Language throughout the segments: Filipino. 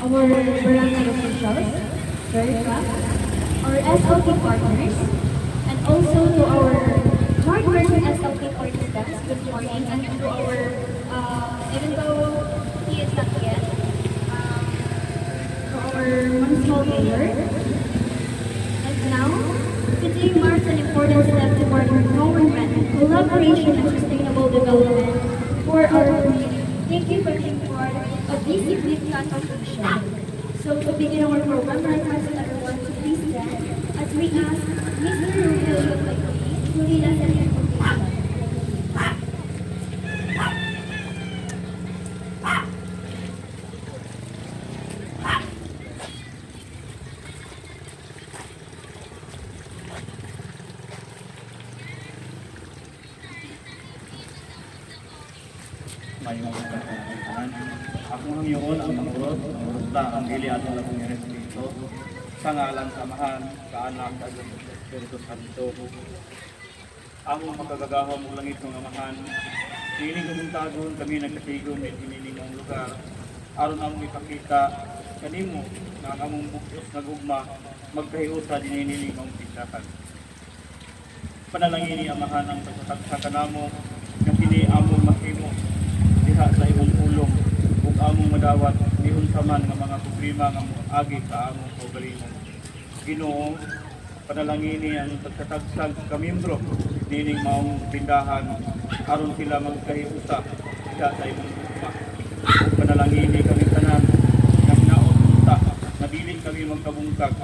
our barangay officials, our SLP partners, and also to our hardworking SLP participants, good morning, and to our, even though he is not yet, to our municipal mayor. And now, today marks an important step toward empowerment, collaboration, and sustainable development for our community. Thank you for being part of this significant contribution. So to begin our program, I request everyone to please stand as we ask Mr. Rogelio to lead us in the invocation. Mayong katahanan. Ako ang iyon ang mangurot na ang ili at ang labong Espiritu sa ngalan samahan, sa anak at sa Espiritu Santo. Among makagagahom ng langit ng amahan, hiling kumuntagon kami nagkatigong at hiniling ang lugar, aron among ipakita kanimo na ang among bukos na gugma magkahiusa din hiniling ang pisakan. Panalangin ni amahan ang pagkakasa kanamo na kini among mahimo diha sa imong ulong ug among madawat nihon saman nga mga problema nga agi sa among kaugalingon. Ginoo, panalangini ang pagkatagsag ka membro nining maong tindahan aron sila magkahiusa diha sa imong ugma. Ug panalangini kami tanan nga hinaot-unta na dili kami magkabungkag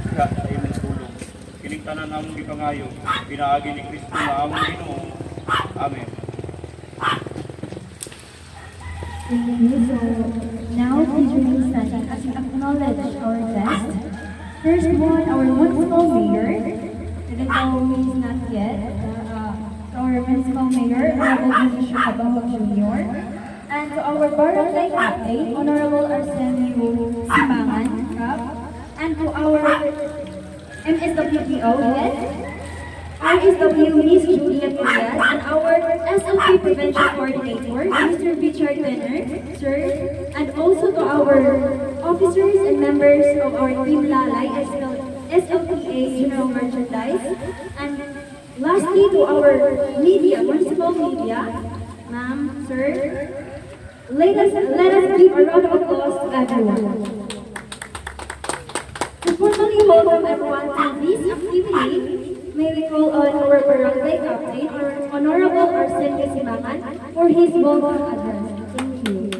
diha sa imong tulong. Kining tanan among gipangayo pinaagi ni Kristo nga among Ginoo. Amen. Thank you. So now please remain standing as we acknowledge our guest. First one, our municipal mayor, even though he is not yet, our municipal mayor, Honorable Bishop Abajo Jr., and to our barangay captain, Honorable Arsenio Simangan, Cap, and to our MSWPO head, RSW Miss Juliet Diaz, and our SLP Prevention Coordinator, Mr. Richard Benner, sir, and also to our officers and members of our Team Lalay, SLPA General Merchandise, and lastly to our media, municipal media, ma'am, sir, let us give a round of applause to everyone. To formally welcome everyone to this activity, may we call on our barangay captain, Honorable Arsenio Simangan, for his welcome address. Thank you.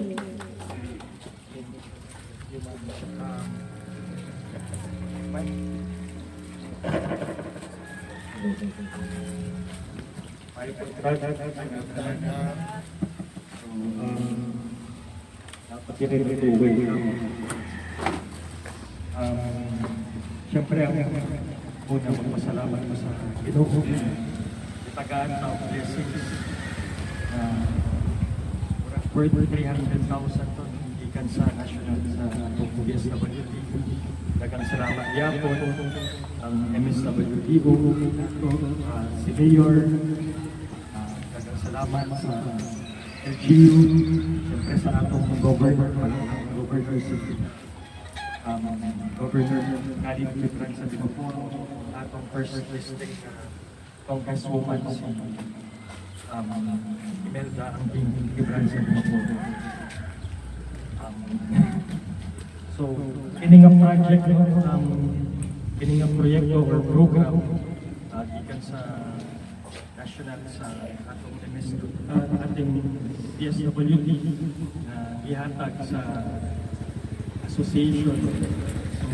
Siyempre ang una magpasalamat ko sa Ginoo. Itagaan na ang blessings. Worth 300,000 to ikan sa national sa PSWD. Dagang salamat yapon ang MSWDO, si Mayor. Dagang salamat sa LGU, siyempre sa atong governor, Governor Khalid Gibran sa Dimapuro, atong first district Congresswoman si Imelda ang Gibran sa Dimapuro. So, kining project kining proyekto or program ikan sa national sa atong ating PSWD na ihatag sa association. So,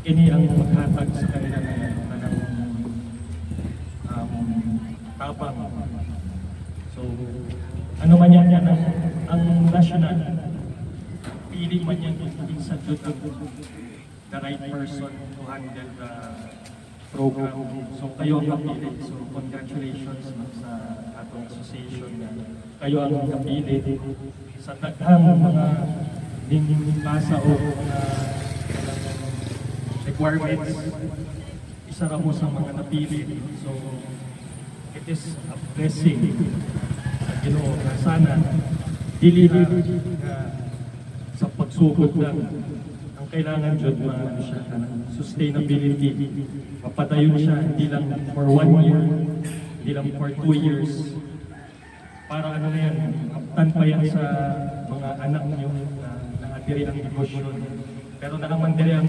ini ang maghatag sa kanila ng tabang. So, ano man yan ang national, pili man yan minsan doon the right person to handle the program. So, kayo ang napili. So, congratulations sa atong association na kayo ang napili sa daghang mga basa o mga requirements. Isa ra mo sa mga napili. So, it is a blessing sa Ginoo na sana dili na sugod lang. Ang kailangan dyan, maano siya, sustainability. Mapatayon siya, hindi lang for 1 year, hindi lang for 2 years. Para ano na yan, kaptan pa yan sa mga anak niyo na nakatiri ang negosyo. Pero nakamandali ang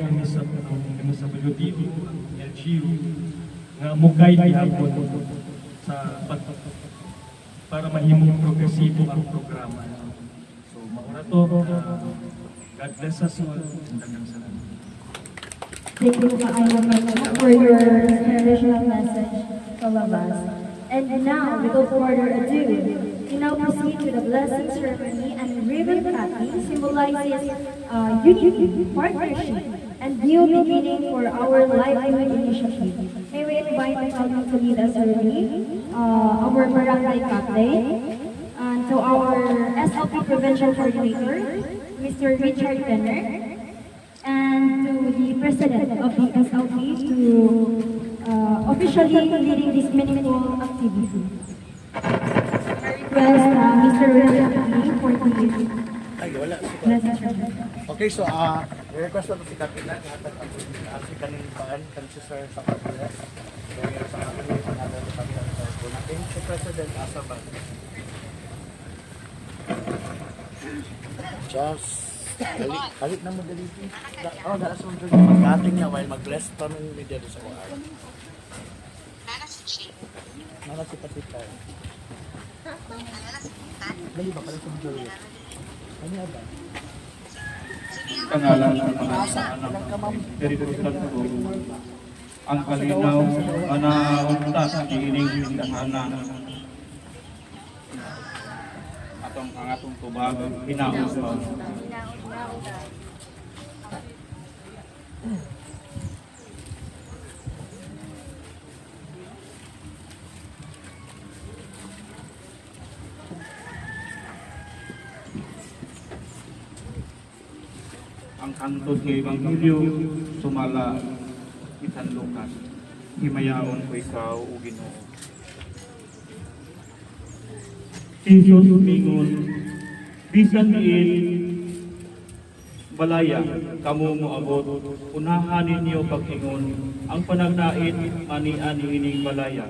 MSWDO, ang LGU, nga mugay gihapon sa para mahimong progresibo ang programa. So, mauna to, God bless us all. Daghang salamat. Thank you for your inspirational message, all of us. And now, without further ado, we now proceed to the blessing ceremony and ribbon cutting symbolizes unity, partnership, and new beginning for our livelihood initiative. May we invite the family to lead us early, our barangay captain, and to our SLP Prevention Coordinator, Mr. Richard Benner, and to the President of the SLP to officially leading this meaningful activity. I request Mr. Richard Benner for the Ay, wala. blessing ceremony. Okay, so, request na si Kapitan, si kaning paan, kan si Sir sa Kapitan. Kaya sa akin, sa natin sa Kapitan sa Kapitan. Si President Asaban. Just, kalit na mo dito. Oh, dalas mo dito. Mag-ating na, while mag-bless pa ng media doon sa kuhaan. Nana si Kapitan. Dali ba pala sa video? Ano ba? Pangalan ng anak, Espiritu Santo, ang kalinaw, manaunta sa ining tindahanan. Atong ang atong tubag, hinausap. Ang kantos ng Ebanghelyo sumala isan Lucas. Himayaon ko ikaw o Ginoo. Jesus mingon, bisan diin balaya kamo moabot, unahan ninyo pag-ingon ang panagdait manian ining balaya.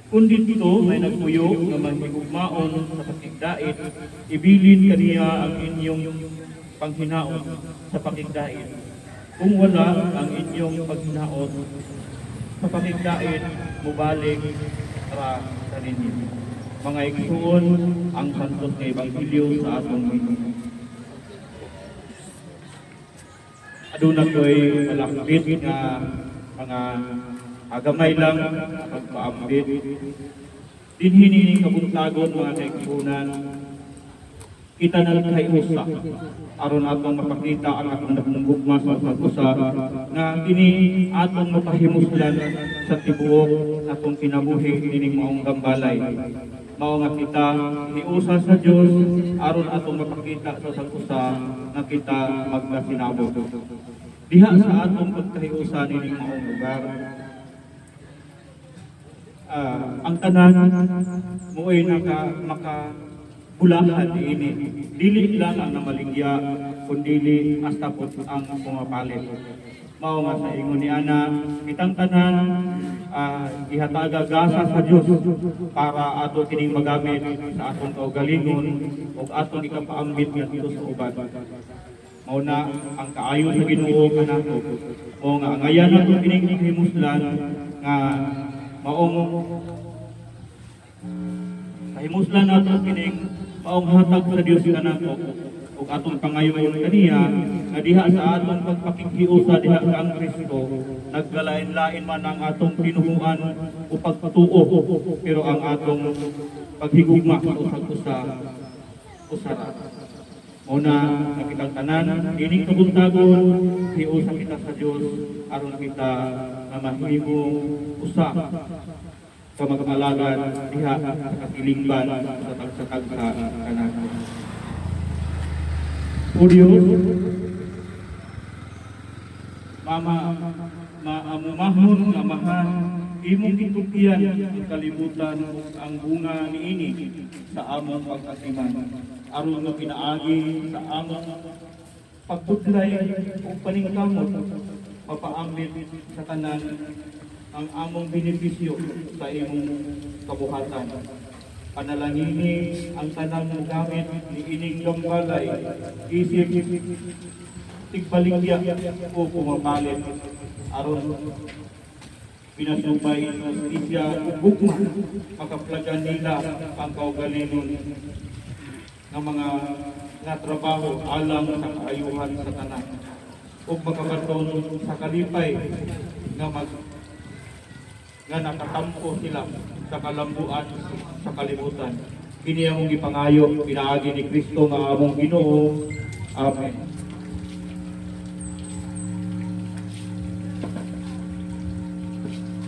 Kundi dito may nagpuyo nga manghigugmaon sa pakigdait, ibilin kaniya ang inyong panghinaon sa pakigdait. Kung wala ang inyong paghinaon sa pakigdait, mubalik ra sa ninyo. Mga igsuon ang santos nga Ebanghelyo sa atong Ginoo. Aduna ko'y malakbit nga mga agamay lang pagpaambit. Dinhi ni kabuntagon mga kaigsuonan, kita na kay usa aron atong mapakita ang atong nagmugma sa pag-usa nga kini atong mapahimuslan sa tibuok atong kinabuhi kining maong gambalay. Mao nga kita hiusa sa Dios aron atong mapakita sa pag-usa nga kita magkasinabot. Diha sa atong pagkahiusa nining maong lugar. Ang tanan mo'y makabulahan ini. Dili lang ang namaligya, kundi hasta po ang pumapalit. Mao nga sa ingon ni Ana, kitang tanan ihataga gasa sa Dios para ato kining magamit sa atong kaugalingon ug atong ikapaambit ngadto sa uban. Mao na ang kaayo sa Ginoo kanato. O nga ngayan nato kining himuslan nga maong kahimuslan nato kining maong hatag sa Dios kanato ug atong pangayoon kaniya nga diha sa atong pagpakighiusa diha sa ang Kristo naggalain-lain man ang atong pinuhuan o pagpatuo pero ang atong paghigugma sa usag-usa usara. Una nakitang tanan ining kabuntagon hiusa kita sa Dios aron kita na mahimo usa sa magmalagan diha sa katilingban sa tagsatag sa kanato. O Diyos, maamumahon nga mahal, imong gitukian ang kalibutan ang bunga niini sa among pag-atiman. Aron mo pinaagi sa among pagpudlay o paningkamot, mapaambit sa tanan ang among benepisyo sa imong kabuhatan. Panalangini ang tanan ng gamit ni ining gambalay, isip, tigbaligya o pumapalit aron pinasubay isya ugma makaplagan nila ang kaugalingon ng mga nga trabaho alang sa kaayuhan sa tanan ug makabaton sa kalipay nga nakatampo sila sa kalambuan sa kalibutan. Kini among gipangayo pinaagi ni Kristo nga among Ginoo. Amen.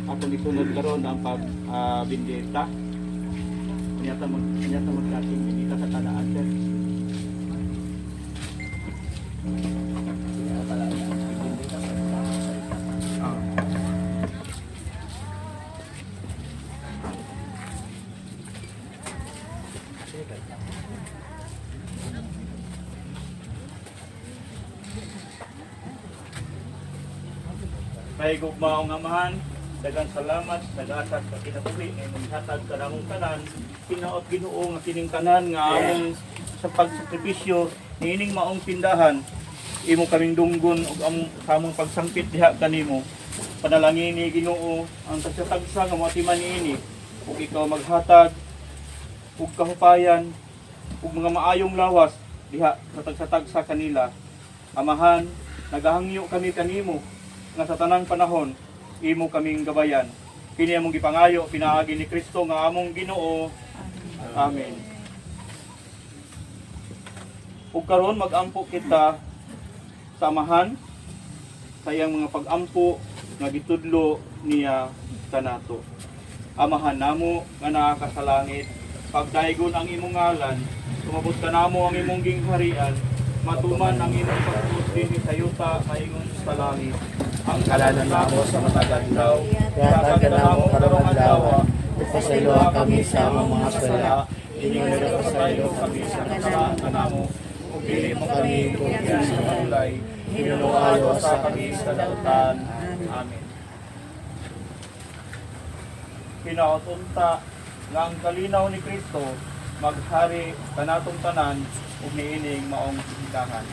Ako ni sunod karon ang pagbindita. Kanyata magkating bindita sa kanaan sir. May gugmaong amahan, dagang salamat, nag-asat sa kinatuloy, ay maghatag sa namong tanan, kinaot Ginoo nga kining tanan nga among sa pagsakripisyo, niining maong tindahan, imo kaming dunggon ug sa among pagsangpit diha kanimo. Panalangin ni Ginoo ang tagsatagsa nga moatiman niini, ug ikaw maghatag ug kahupayan ug mga maayong lawas diha sa tagsatagsa kanila. Amahan, nagahangyo kami kanimo nga sa tanang panahon imo kaming gabayan. Kini among gipangayo pinaagi ni Kristo nga among Ginoo. Amen. Ug karon mag-ampo kita sa amahan sa iyang mga pag-ampo nga gitudlo niya kanato. Amahan namo nga naa ka sa langit, pagdaygon ang imong ngalan, sumabot ka namo ang imong gingharian, matuman ang imong pagtuos dinhi sa yuta kaingon sa langit. Ang kalanan namo sa matagal daw, kaya namo karong adlaw, ipasaylo kami sa among mga sala, inyong ipasaylo kami sa kasalaan namo, ug dili mo kami kung sa malay, hinunuayo sa kami sa dautan. Amen. Kinautunta nga ang kalinaw ni Kristo maghari kanatong tanan ug niining maong hindahan.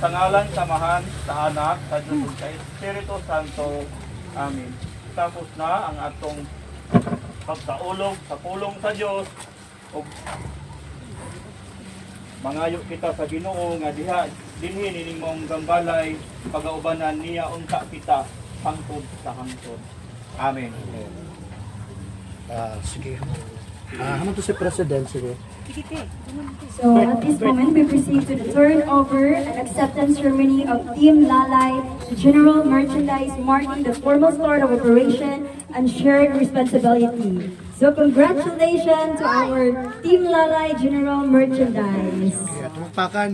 Sa ngalan samahan sa anak sa Diyos ug sa Espiritu Santo. Amen. Tapos na ang atong pagsaulog sa pulong sa Dios ug mangayo kita sa Ginoo nga diha dinhi nining maong gambalay pagaubanan niya unta kita hangtod sa hangtod. Amen. Sige. Haman to si President, sige. So at this moment, we proceed to the turnover and acceptance ceremony of Team Lalay, the general merchandise marking the formal start of operation and shared responsibility. So congratulations to our Team Lalay General Merchandise. Kaya tumugpakan.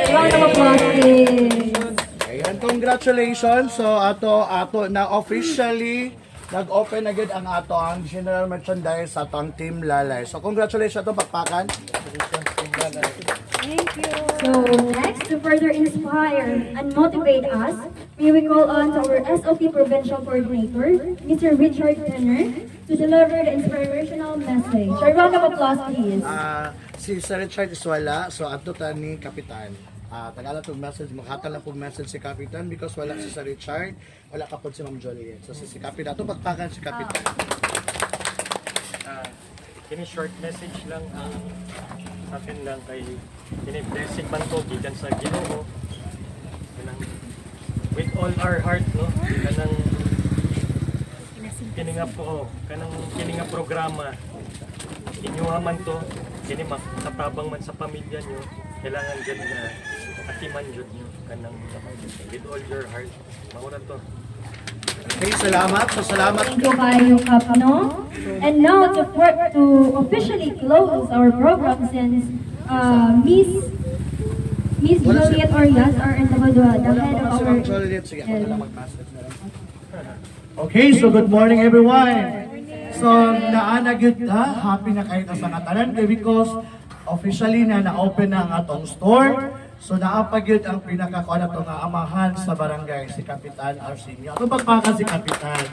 Round of applause, please. Ayan, congratulations. So ato na officially nag-open na gid ang ato ang general merchandise sa atong Team Lalay. So congratulations ato pakpakan. So next, to further inspire and motivate us, we will call on to our SOP Provincial Coordinator, Mr. Richard Penner, to deliver the inspirational message. A round of applause, please. Si Sir Richard is wala, so ato ta ni Kapitan. Tagala tong message, maghatag lang pong message si Kapitan because wala si Sir Richard, wala ka po si Ma'am Joliet. So si Kapitan, ato pagpakan si Kapitan. Kini short message lang ang sa akin lang kay kini blessing man ko gikan sa Ginoo. Kanang with all our heart no, kanang kini nga programa inyuha man to kini makatabang man sa pamilya nyo, kailangan gud na atiman jud nyo kanang with all your heart. Maura to. Okay, salamat. So salamat. Thank you kayo, Kapno. And now to officially close our program since Miss Juliet Orias, our individual, the head of Si our... Ma'am Joliet, sige ako na lang mag-message na lang. Okay, so good morning everyone. So naana gyud happy na kayo sa katanan kay because officially na na-open na ang atong store. So naapagyod ang pinakakuan na nga amahan sa barangay, si Kapitan Arsenio. Ato pagpakan si Kapitan.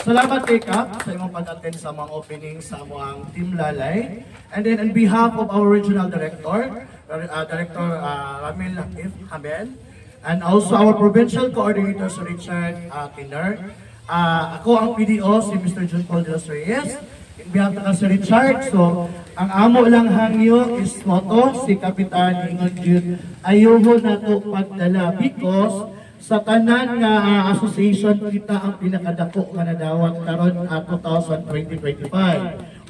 Salamat kay Kap sa imong pag-attend sa mga opening sa among Team Lalay. And then on behalf of our regional director, Director Ramil Latif Hamel, and also our provincial coordinator, Sir Richard Kiner. Ako ang PDO, si Mr. John Paul de los Reyes. In behalf ng Sir Richard, so ang amo lang hangyo is moto, si Kapitan Ingon Jud. Ayuho na to pagdala because sa tanan nga association kita ang pinakadako nga nadawat karon 2025.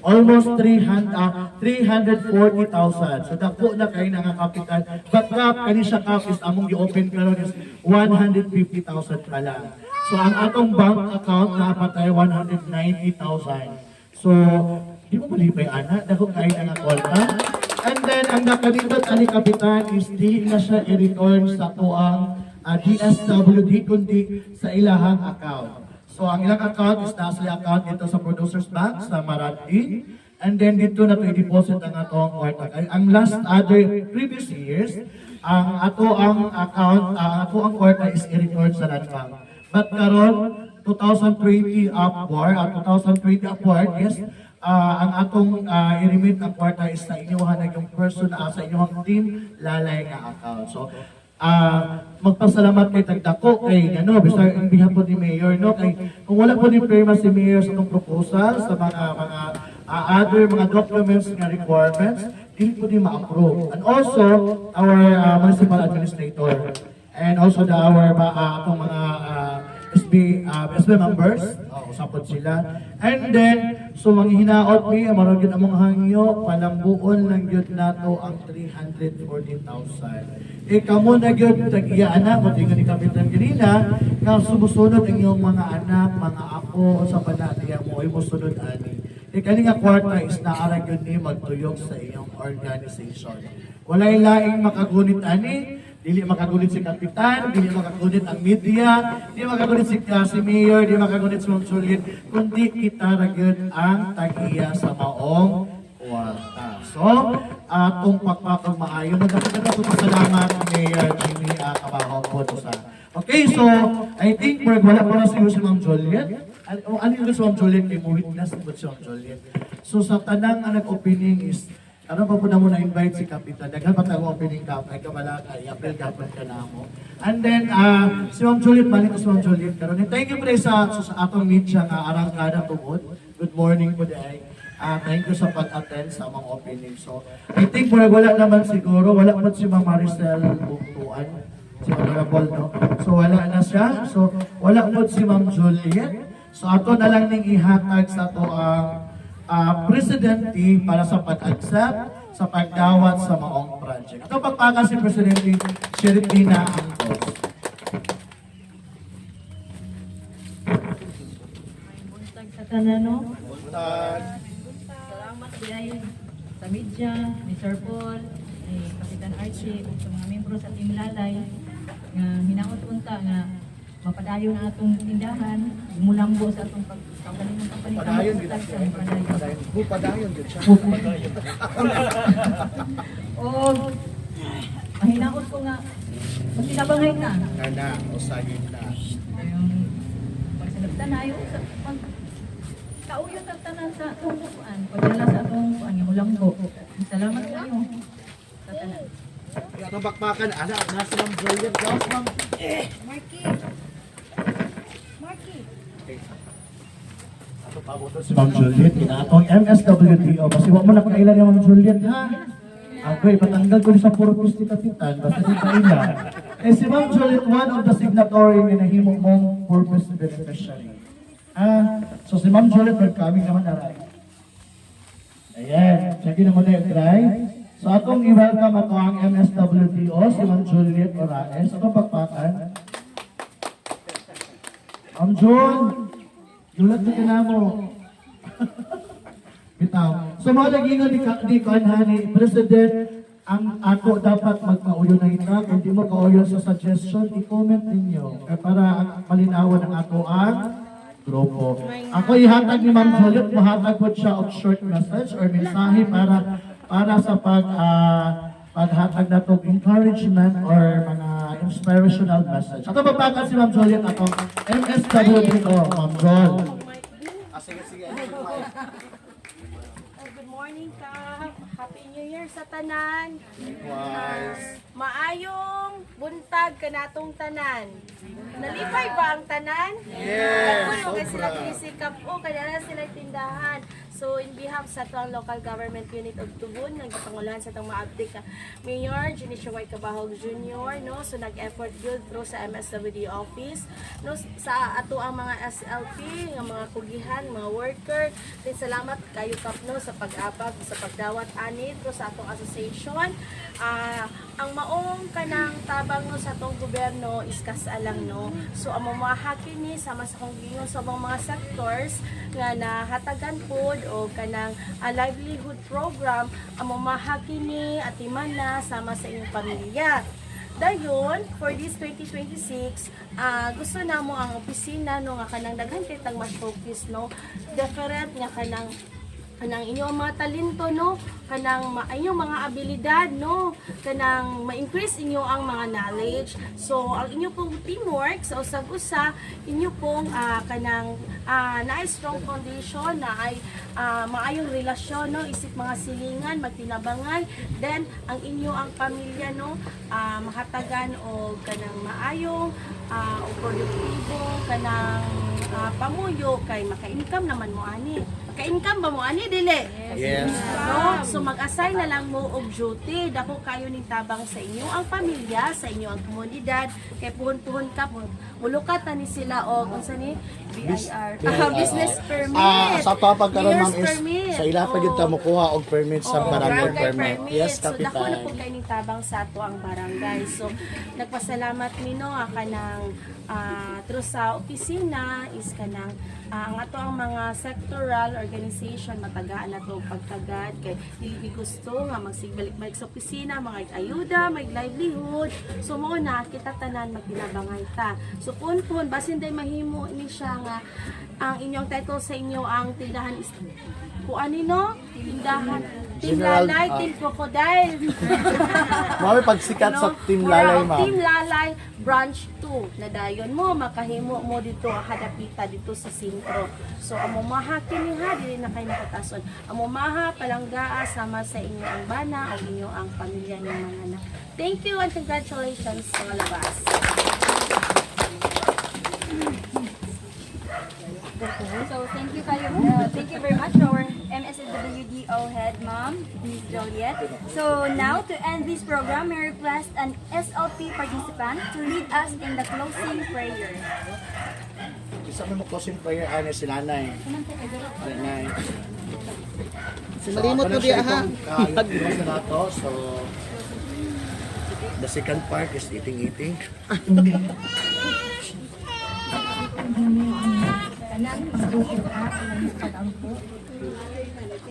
Almost 340,000. So dako na kay nga kapitan. But Kap, kani siya Kap is among gi-open karon is 150,000 pa lang. So ang atong bank account na patay 190,000. So di mo malipay ana, dako kay nga kwarta. And then ang nakadindot ani kapitan is di na siya i-return sa tuang DSWD kundi sa ilahang account. So ang ilang account is nasa account dito sa Producers Bank sa Marati. And then dito na to i-deposit ang atong kwarta. Ang last other previous years, ang ato ang account, ato ang kwarta is i-return sa Land Bank. But karon 2020 upward, 2020 upward is ang atong i-remit ang kwarta is sa inyong yung person sa inyong team lalay nga account. So magpasalamat kay Tagdako kay basta in behalf po ni Mayor kay kung wala po ni pirma si Mayor sa itong proposal sa mga other mga documents nga requirements, dili po di ma-approve. And also our municipal administrator and also our atong mga SB members, usapod sila. And then, so manghihinaot ni, marag yun among hangyo, palambuon lang yun nato ang 314,000. Kamo na yun, tag-iya anak, matingan ni Kapitan Girina, na sumusunod ang iyong mga anak, mga apo, sa panatiya mo, ay musunod ani. Kani nga kwarta is naarag yun ni magtuyok sa iyong organization. Walay laing makagunit ani, dili makagunit si Kapitan, dili makagunit ang media, dili makagunit si Mayor, dili makagunit si Ma'am Juliet, kundi kita ragyod ang tagiya sa maong kwarta. So, atong pagpapag maayo, nagkakaganda po salamat Mayor Jimmy Cabajo po sa. Okay, so, I think wala pa na siguro si Ma'am Juliet. Ano yung si Ma'am Juliet kay mo witness po si Ma'am Juliet. So, sa tanang nag-opening is, ano pa po na mo na-invite si Kapitan? Daghan pa tayo opening ka, ay kabalaka, i-April kapag ka na mo. And then, si Ma'am Juliet, balik ko si Ma'am Juliet. Karon, thank you po sa atong media nga arangkada tungod. Good morning po day. Thank you sa pag-attend sa mga opening. So, I think wala naman siguro, wala po si Ma'am Maricel Bugtuan, si Honorable, no? So, wala na siya. So, wala po si Ma'am Juliet. So, ato na lang ning ihatag sa to ang Presidente para sa pag-accept sa pagdawat sa maong project. Ito pagpaka si Presidente Sheripina Angkos. Buntag sa tanano. Salamat din sa media, ni Sir Paul, ni Kapitan Archie, ug sa mga membro sa Team Lalay nga hinaot unta nga mapadayon na atong tindahan, mulambo sa atong pagkagaling ng kapalitan. Padayon gid siya. Padayon gid siya. O mahinaot ko nga masinabangay na. Kana usahin na. Yung pagsalabtan na ayo sa pag kauyo sa tanan sa atong kuan, pagdala sa atong kuan nga mulambo. Salamat kayo sa tanan. Ito bakbakan, anak, nasa Ma'am Juliet. Gawas, Ma'am. Ito pabuto si Ma'am Juliet. Atong MSWDO. Kasi wag mo na kailan yung Ma'am Juliet, ha? Okay, patanggal ko sa purpose ni Kapitan. Basta di kailan. Si Ma'am Juliet, one of the signatory na nahimo mong purpose beneficiary. So si Ma'am Juliet, kami naman na right. Ayan, check in mo na yung try. So atong i-welcome ato ang MSWDO, si Ma'am Juliet Oraes. Atong pagpakan. Ma'am Jun, yulat na ka na mo. Bitaw. So mga nagingon di kanhani, President, ang ako dapat magkauyo na ita. Kung di mo kauyo sa suggestion, i-comment ninyo. Para malinawan ang ato ang grupo. Ako ihatag ni Ma'am Juliet, mahatag po siya of short message or mensahe para sa maghatag na itong encouragement or mga inspirational message. Ato magpakan si Ma'am Joliet atong MSWDO, Ma'am Jol. Sige, sige. Good morning ka. Happy New Year sa tanan. Likewise. Maayong buntag kanatong tanan. Nalipay ba ang tanan? Yes, Nagpuno kay sila sobra. kinisikap o kaya na sila tindahan. So in behalf sa atong local government unit of Tubon, nagpangulahan sa atong maabdik ka Mayor Junicio Y. Cabahog Jr. no, so nag-effort good through sa MSWD office no, sa ato ang mga SLP, ang mga kugihan, mga worker. Din salamat kayo kap no sa pag-abag sa pagdawat ani through sa atong association. Ang maong kanang tabang no sa atong gobyerno is kasalang no. So ang mamaha kini sama sa kong giingon sa mga sectors nga nahatagan pod o kanang livelihood program ang mamaha kini atiman na sama sa inyong pamilya. Dayon, for this 2026, gusto na mo ang opisina no nga kanang daghan kitang mas focus no. Different nga kanang inyong mga talento no, kanang inyong mga abilidad no, kanang ma-increase inyo ang mga knowledge. So ang inyo pong teamwork sa usag-usa, inyo pong kanang na strong foundation na ay maayong relasyon no, isip mga silingan, magtinabangan, then ang inyo ang pamilya no, mahatagan o kanang maayong o produktibo kanang pamuyo kay maka-income naman mo ani. Maka-income ba mo ani dili? Yes. No? So mag-assign na lang mo og duty. Dako kayo ning tabang sa inyo ang pamilya, sa inyo ang komunidad. Kay puhon-puhon ka mo. Mulukat na ni sila o kung sa ni BIR. Business permit. Sa to pagkaroon Mayor's ma'am is permit. sa ila pa gyud ta mokuha og permit sa Oo, barangay permit. Yes, So dako na po kapitan. kayo ning tabang sa ato ang barangay. So nagpasalamat mi no kanang through sa opisina is kanang ang ato ang mga sectoral organization matagaan na to pagtagad kay dili gusto nga magsigbalik-balik sa opisina, mga ayuda, may livelihood. So mo na kita tanan magtinabangay ta. So pun basin day mahimo ni siya nga ang inyong title sa inyo ang tindahan is kuan no? Tindahan Team General, Lalay, Team Crocodile. Mao pagsikat sa Team Lalay ma'am. Team Lalay Branch 2 na dayon mo makahimo mo dito hadapita dito sa sentro. So amo maha kini ha dili na kay nakatason. Amo maha palanggaa sama sa inyo ang bana o inyo ang pamilya ng mga anak. Thank you and congratulations mga labas. So thank you very much to our MSWDO head ma'am, Ms. Joliet. So now to end this program, we request an SLP participant to lead us in the closing prayer. Isa mo closing prayer ani si Nanay. Nanay. Malimot mo diya ha. Yung na to, so the second part is eating.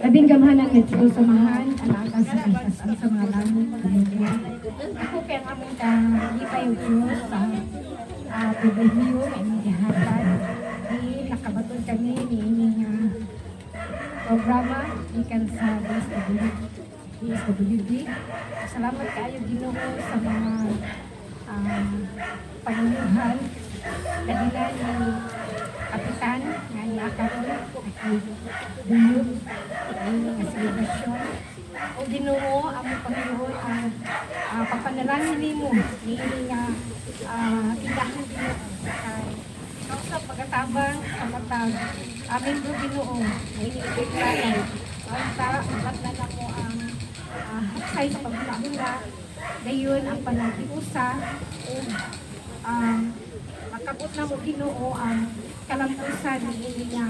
Labing gamhanan at sa samahan, alaga sa ikas ang sa mga langit. Ako kaya kami ka lipay o Diyos sa pribilehiyo na inihatag. Nakabaton kami ni ining programa ikan sa DSWD. Salamat kayo Ginoo sa mga panunguhan dahilan ni Kapitan nga iakaron at duyog ang celebration. O Ginoo, among Panginoon ang papanalangin nimo ni nga tindahan Ginoo sa pagkatabang sa matag aming Ginoo na iniibigay ang tarapat na nako ang hatsay sa paghula-hula dayon ang panaghiusa o makabot na mo Ginoo ang kalampusan ni niya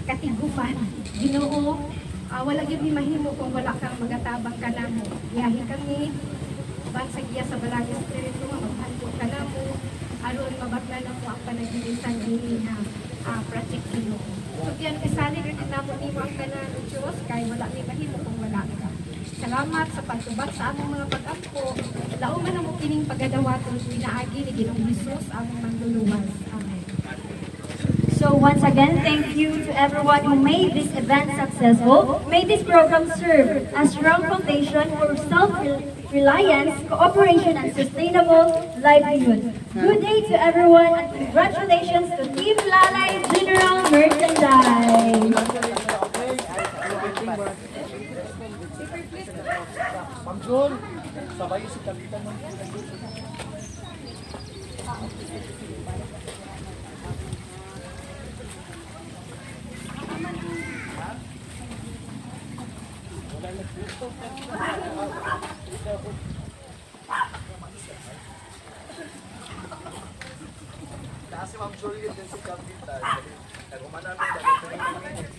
katiguman Ginoo wala gyud ni mahimo kung wala kang magatabang kanamo iyahi kami bansag iya sa Balagay Espiritu nga maghandog kanamo aron mabatnan na mo ang panagbilisan ni project Ginoo. So diyan kasali rin namo nimo ang tanan ng Dios kay wala ni mahimo kung wala ka. Salamat sa pagtubat sa among mga pag-ampo. Lauman na mo kining pagadawaton pinaagi ni Ginoong Hesus among manluluwas. Amen. So So once again, thank you to everyone who made this event successful. May this program serve as strong foundation for self-reliance, cooperation, and sustainable livelihood. Good day to everyone and congratulations to Team Lalay General Merchandise. Ma'am Jun, sabay si Kapitan ng kasi Ma'am Juliet din si Kapitan. Kaya kumanamin